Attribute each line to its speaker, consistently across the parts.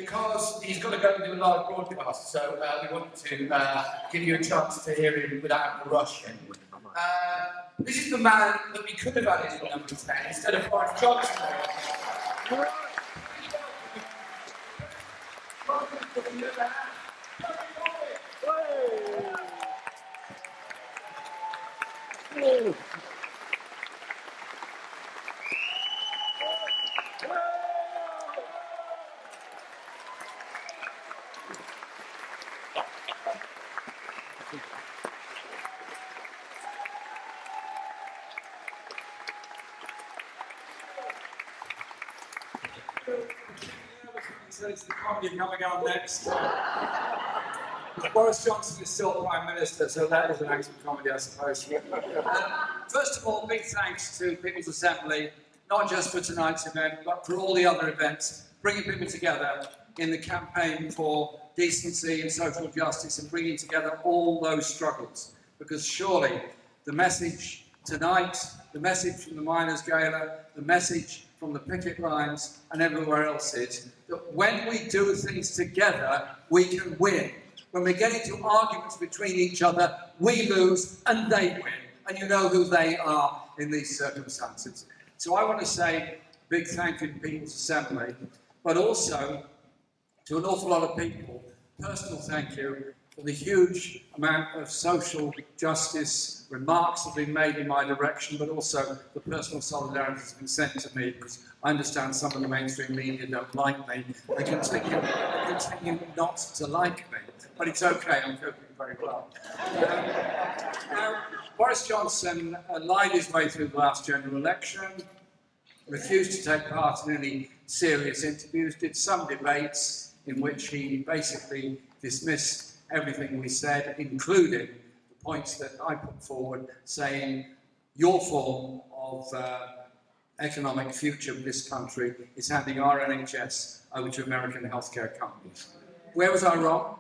Speaker 1: because he's got to go and do a live broadcast, so we wanted to give you a chance to hear him without having to rush him. This is the man that we could have had as number 10 instead of Boris Johnson.
Speaker 2: It's the comedy coming out next. Boris Johnson is still Prime Minister, so that is an act of comedy, I suppose. First of all, big thanks to People's Assembly, not just for tonight's event, but for all the other events, bringing people together in the campaign for decency and social justice and bringing together all those struggles. Because surely the message tonight, the message from the Miners' Gala, the message from the picket lines and everywhere else is that when we do things together, we can win. When we get into arguments between each other, we lose and they win. And you know who they are in these circumstances. So I want to say a big thank you to People's Assembly, but also to an awful lot of people, personal thank you for the huge amount of social justice remarks that have been made in my direction, but also the personal solidarity that's been sent to me, because I understand some of the mainstream media don't like me. They continue not to like me, but it's okay, I'm coping very well. Now, Boris Johnson lied his way through the last general election, refused to take part in any serious interviews, did some debates in which he basically dismissed everything we said, including the points that I put forward, saying your form of economic future of this country is handing our NHS over to American healthcare companies. Where was I wrong?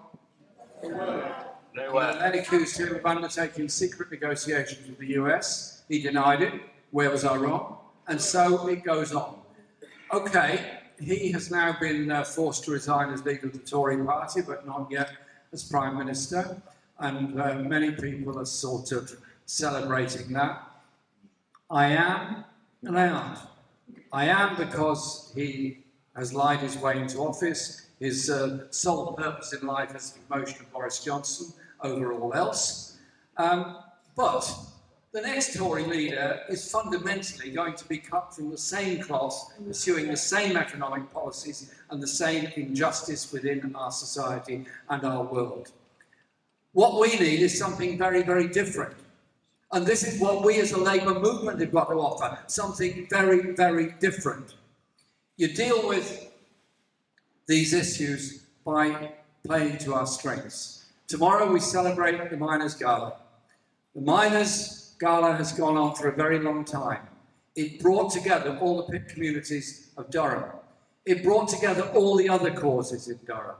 Speaker 2: Nowhere. Then accused him of undertaking secret negotiations with the US. He denied it. Where was I wrong? And so it goes on. Okay, he has now been forced to resign as leader of the Tory party, but not yet as Prime Minister, and many people are sort of celebrating that. I am, and I aren't. I am because he has lied his way into office. His sole purpose in life is the promotion of Boris Johnson over all else. But the next Tory leader is fundamentally going to be cut from the same cloth, pursuing the same economic policies and the same injustice within our society and our world. What we need is something very, very different. And this is what we as a Labour movement have got to offer, something very, very different. You deal with these issues by playing to our strengths. Tomorrow we celebrate the Miners' Gala. The Miners' Gala has gone on for a very long time. It brought together all the pit communities of Durham. It brought together all the other causes in Durham.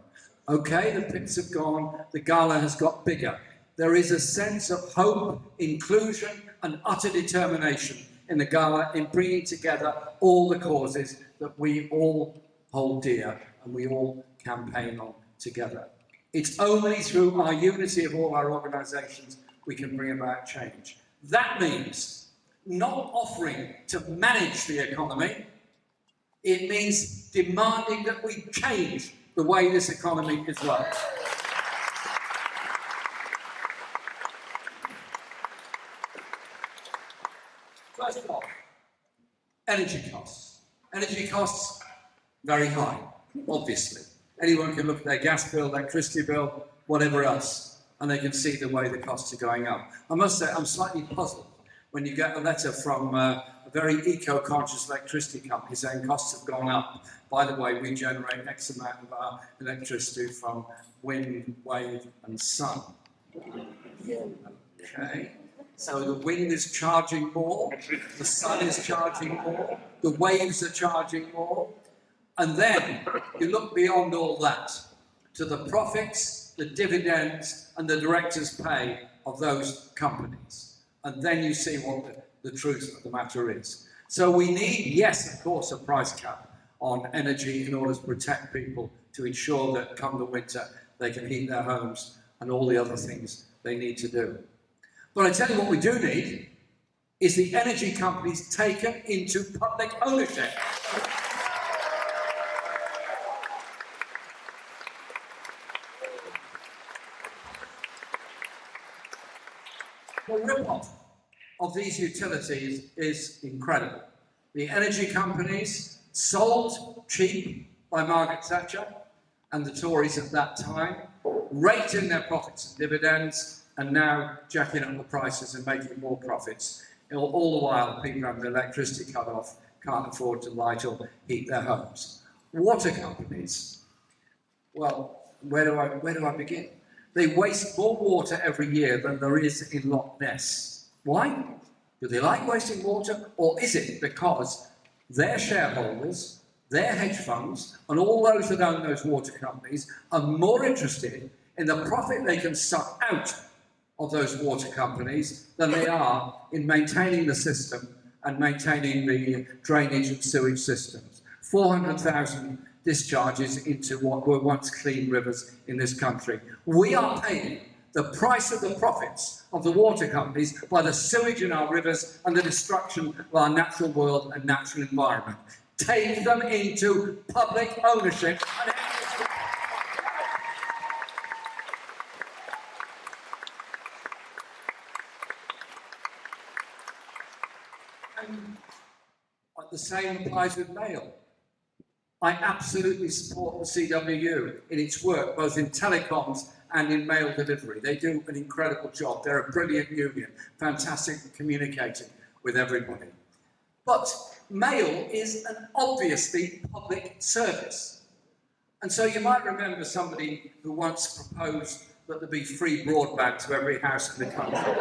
Speaker 2: Okay, the pits have gone, the Gala has got bigger. There is a sense of hope, inclusion and utter determination in the Gala in bringing together all the causes that we all hold dear and we all campaign on together. It's only through our unity of all our organisations we can bring about change. That means not offering to manage the economy. It means demanding that we change the way this economy is run. First of all, energy costs. Energy costs, very high, obviously. Anyone can look at their gas bill, electricity bill, whatever else, and they can see the way the costs are going up. I must say, I'm slightly puzzled when you get a letter from a very eco-conscious electricity company saying costs have gone up. By the way, we generate X amount of our electricity from wind, wave, and sun. Okay. So the wind is charging more, the sun is charging more, the waves are charging more, and then you look beyond all that to the profits, the dividends, and the directors' pay of those companies. And then you see what the truth of the matter is. So we need, yes, of course, a price cap on energy in order to protect people to ensure that come the winter they can heat their homes and all the other things they need to do. But I tell you what we do need is the energy companies taken into public ownership. The rip-off of these utilities is incredible. The energy companies, sold cheap by Margaret Thatcher and the Tories at that time, raked in their profits and dividends, and now jacking up the prices and making more profits. All the while, people have their electricity cut off, can't afford to light or heat their homes. Water companies, well, where do I begin? They waste more water every year than there is in Loch Ness. Why? Do they like wasting water, or is it because their shareholders, their hedge funds, and all those that own those water companies are more interested in the profit they can suck out of those water companies than they are in maintaining the system and maintaining the drainage and sewage systems? 400,000 discharges into what were once clean rivers in this country. We are paying the price of the profits of the water companies by the sewage in our rivers and the destruction of our natural world and natural environment. Take them into public ownership. And the same applies with mail. I absolutely support the CWU in its work, both in telecoms and in mail delivery. They do an incredible job. They're a brilliant union, fantastic at communicating with everybody. But mail is an obviously public service. And so you might remember somebody who once proposed that there be free broadband to every house in the country.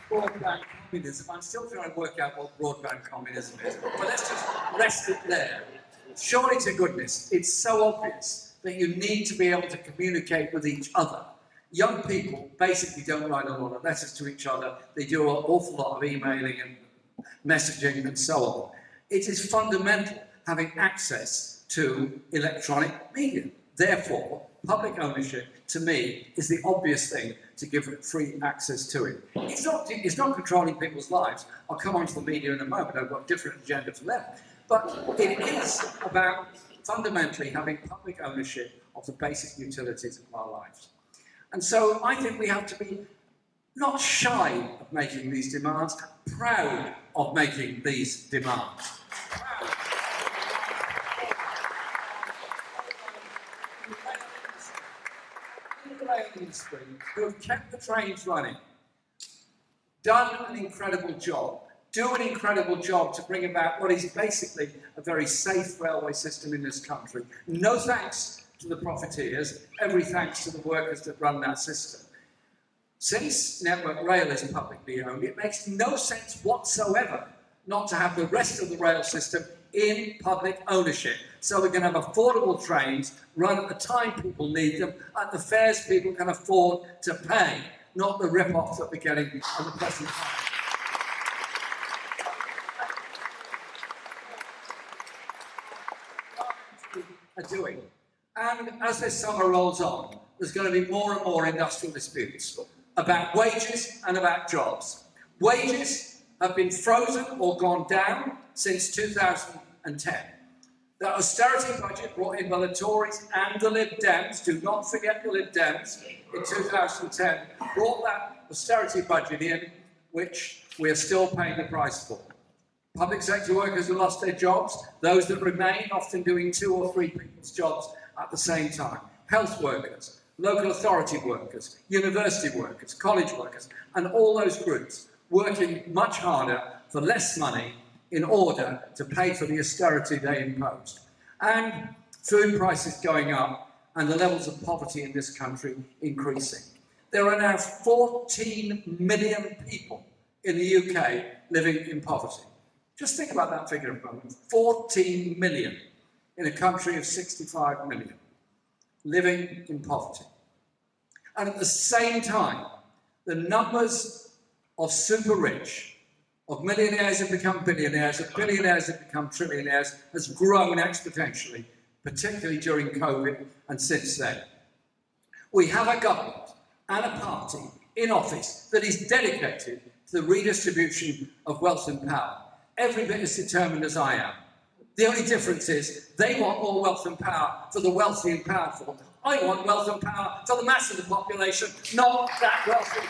Speaker 2: Broadband communism. I'm still trying to work out what broadband communism is, but let's just rest it there. Surely to goodness, it's so obvious that you need to be able to communicate with each other. Young people basically don't write a lot of letters to each other. They do an awful lot of emailing and messaging and so on. It is fundamental having access to electronic media. Therefore, public ownership, to me, is the obvious thing to give free access to it. It's not controlling people's lives. I'll come on to the media in a moment. I've got a different agenda for them. But it is about fundamentally having public ownership of the basic utilities of our lives. And so I think we have to be not shy of making these demands, proud of making these demands. Industry who have kept the trains running, done an incredible job, do an incredible job to bring about what is basically a very safe railway system in this country. No thanks to the profiteers, every thanks to the workers that run that system. Since Network Rail is publicly owned, it makes no sense whatsoever not to have the rest of the rail system in public ownership. So we can have affordable trains run at the time people need them, at the fares people can afford to pay, not the rip-off that we're getting at the present time. Are doing. And as this summer rolls on, there's going to be more and more industrial disputes about wages and about jobs. Wages have been frozen or gone down since 2010. The austerity budget brought in by the Tories and the Lib Dems, do not forget the Lib Dems, in 2010, brought that austerity budget in, which we are still paying the price for. Public sector workers who lost their jobs, those that remain, often doing 2 or 3 people's jobs at the same time. Health workers, local authority workers, university workers, college workers, and all those groups working much harder for less money in order to pay for the austerity they imposed. And food prices going up and the levels of poverty in this country increasing. There are now 14 million people in the UK living in poverty. Just think about that figure a moment. 14 million in a country of 65 million living in poverty. And at the same time, the numbers of super rich, of millionaires have become billionaires, of billionaires have become trillionaires, has grown exponentially, particularly during COVID and since then. We have a government and a party in office that is dedicated to the redistribution of wealth and power, every bit as determined as I am. The only difference is they want more wealth and power for the wealthy and powerful. I want wealth and power for the mass of the population, not that wealthy.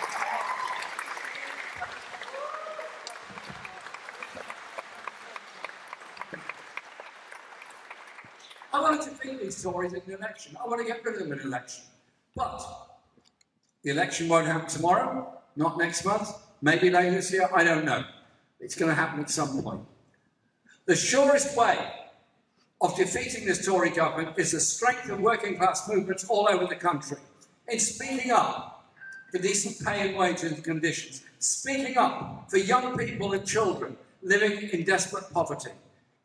Speaker 2: I want to defeat these Tories in an election. I want to get rid of them in an election. But the election won't happen tomorrow, not next month, maybe later this year, I don't know. It's going to happen at some point. The surest way of defeating this Tory government is the strength of working class movements all over the country, in speeding up for decent pay and wages and conditions, speaking up for young people and children living in desperate poverty,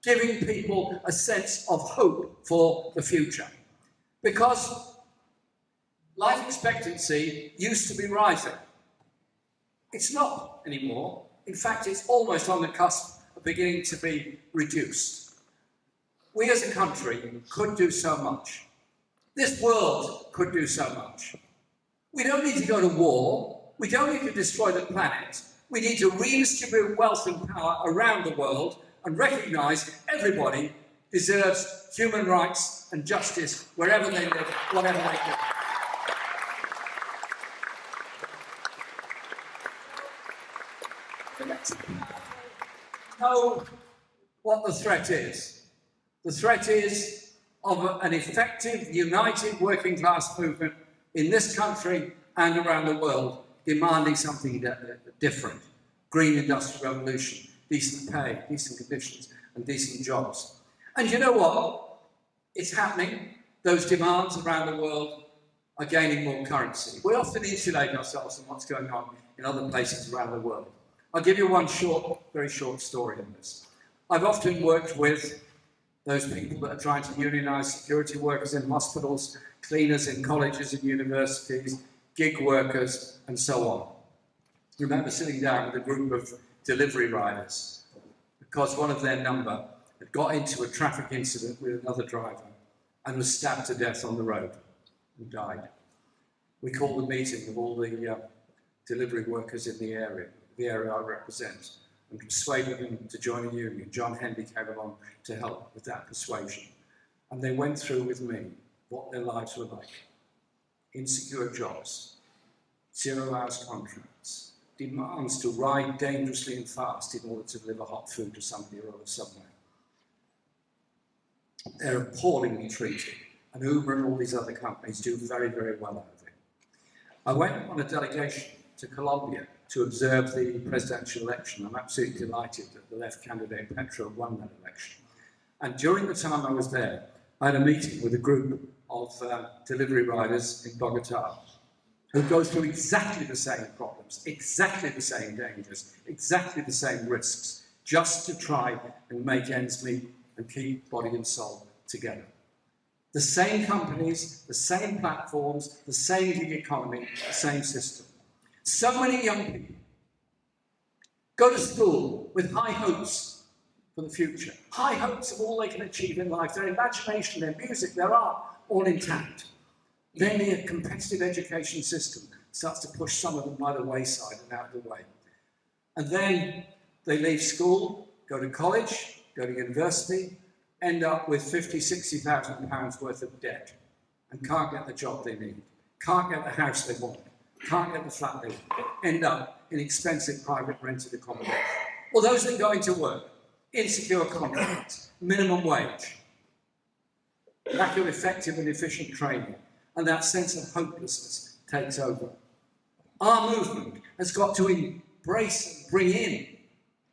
Speaker 2: giving people a sense of hope for the future. Because life expectancy used to be rising. It's not anymore. In fact, it's almost on the cusp of beginning to be reduced. We as a country could do so much. This world could do so much. We don't need to go to war. We don't need to destroy the planet. We need to redistribute wealth and power around the world and recognise everybody deserves human rights and justice wherever they live, whatever they do. Let's know what the threat is. The threat is of an effective, united working class movement in this country and around the world, demanding something different. Green industrial revolution, decent pay, decent conditions, and decent jobs. And you know what? It's happening. Those demands around the world are gaining more currency. We often insulate ourselves from what's going on in other places around the world. I'll give you one very short story on this. I've often worked with those people that are trying to unionise security workers in hospitals, cleaners in colleges and universities, gig workers, and so on. I remember sitting down with a group of delivery riders because one of their number had got into a traffic incident with another driver and was stabbed to death on the road and died. We called a meeting of all the delivery workers in the area I represent, and persuaded them to join a union. John Hendy came along to help with that persuasion. And they went through with me what their lives were like. Insecure jobs, 0 hours contracts, demands to ride dangerously and fast in order to deliver hot food to somebody or other somewhere. They're appallingly treated, and Uber and all these other companies do very, very well out of it. I went on a delegation to Colombia to observe the presidential election. I'm absolutely delighted that the left candidate Petro won that election. And during the time I was there, I had a meeting with a group of delivery riders in Bogota who go through exactly the same problems, exactly the same dangers, exactly the same risks, just to try and make ends meet and keep body and soul together. The same companies, the same platforms, the same gig economy, the same system. So many young people go to school with high hopes for the future, high hopes of all they can achieve in life, their imagination, their music, their art, all intact. Then the competitive education system starts to push some of them by the wayside and out of the way. And then they leave school, go to college, go to university, end up with £50,000, £60,000 worth of debt and can't get the job they need, can't get the house they want, can't get the flat they want, end up in expensive private rented accommodation. Or those that go into work, insecure contracts, minimum wage, lack of effective and efficient training, and that sense of hopelessness takes over. Our movement has got to embrace and bring in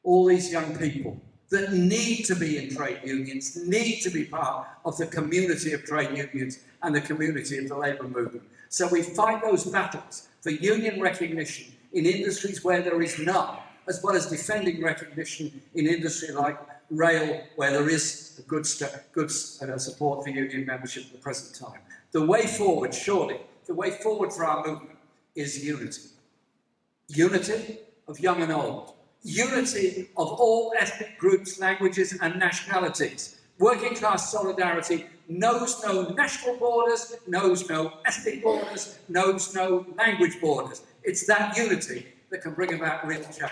Speaker 2: all these young people that need to be in trade unions, need to be part of the community of trade unions and the community of the labour movement. So we fight those battles for union recognition in industries where there is none, as well as defending recognition in industry like rail, where there is good support for union membership at the present time. The way forward, surely, the way forward for our movement is unity. Unity of young and old, unity of all ethnic groups, languages and nationalities. Working class solidarity knows no national borders, knows no ethnic borders, knows no language borders. It's that unity that can bring about real change.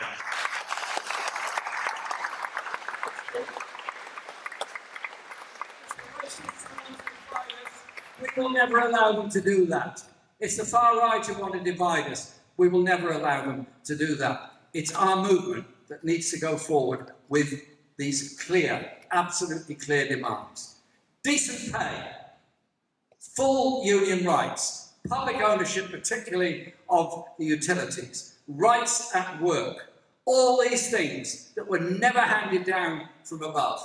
Speaker 2: We will never allow them to do that. It's the far right who want to divide us. We will never allow them to do that. It's our movement that needs to go forward with these clear, absolutely clear demands. Decent pay, full union rights, public ownership, particularly of the utilities, rights at work, all these things that were never handed down from above.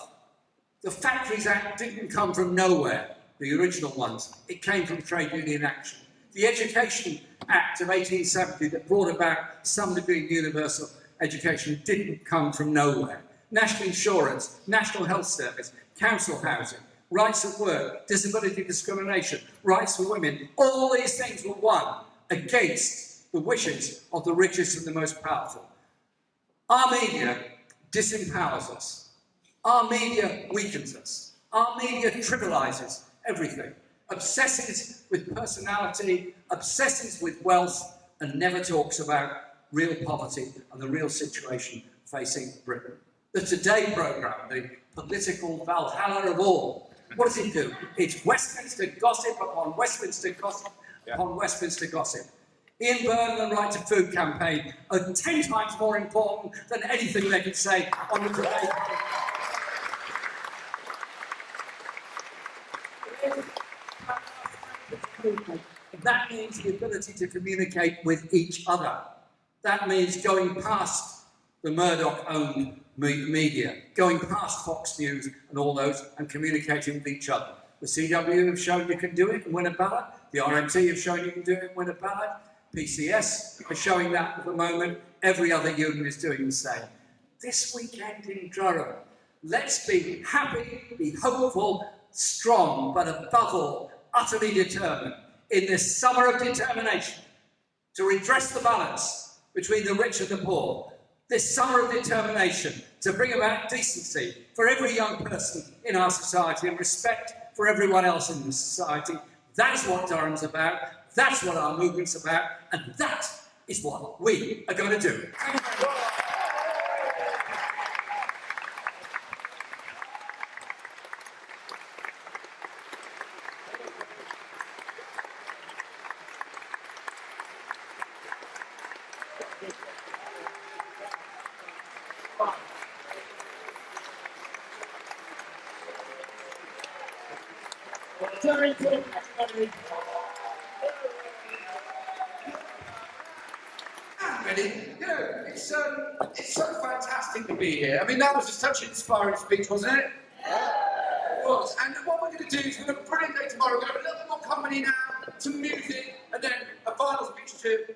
Speaker 2: The Factories Act didn't come from nowhere, the original ones. It came from trade union action. The Education Act of 1870 that brought about some degree of universal education didn't come from nowhere. National insurance, National Health Service, council housing, rights at work, disability discrimination, rights for women, all these things were won against the wishes of the richest and the most powerful. Our media disempowers us. Our media weakens us. Our media trivialises everything, obsesses with personality, obsesses with wealth, and never talks about real poverty and the real situation facing Britain. The Today programme, the political Valhalla of all, what does it do? It's Westminster gossip upon Westminster gossip upon Westminster gossip. Ian Byrne and the Right to Food campaign are 10 times more important than anything they could say on the Today. That means the ability to communicate with each other. That means going past the Murdoch-owned media, going past Fox News and all those, and communicating with each other. The CW have shown you can do it and win a ballot. The RMT have shown you can do it and win a ballot. PCS are showing that at the moment. Every other union is doing the same. This weekend in Durham, let's be happy, be hopeful, strong, but above all, utterly determined in this summer of determination to redress the balance between the rich and the poor. This summer of determination to bring about decency for every young person in our society and respect for everyone else in the society. That's what Durham's about. That's what our movement's about. And that is what we are going to do. Thank you very much.
Speaker 1: Really, you know, it's so fantastic to be here. I mean, that was such an inspiring speech, wasn't it? It was. And what we're going to do is we're going to have a brilliant day tomorrow. We're going to have a little bit more company now, some music, and then a final speech to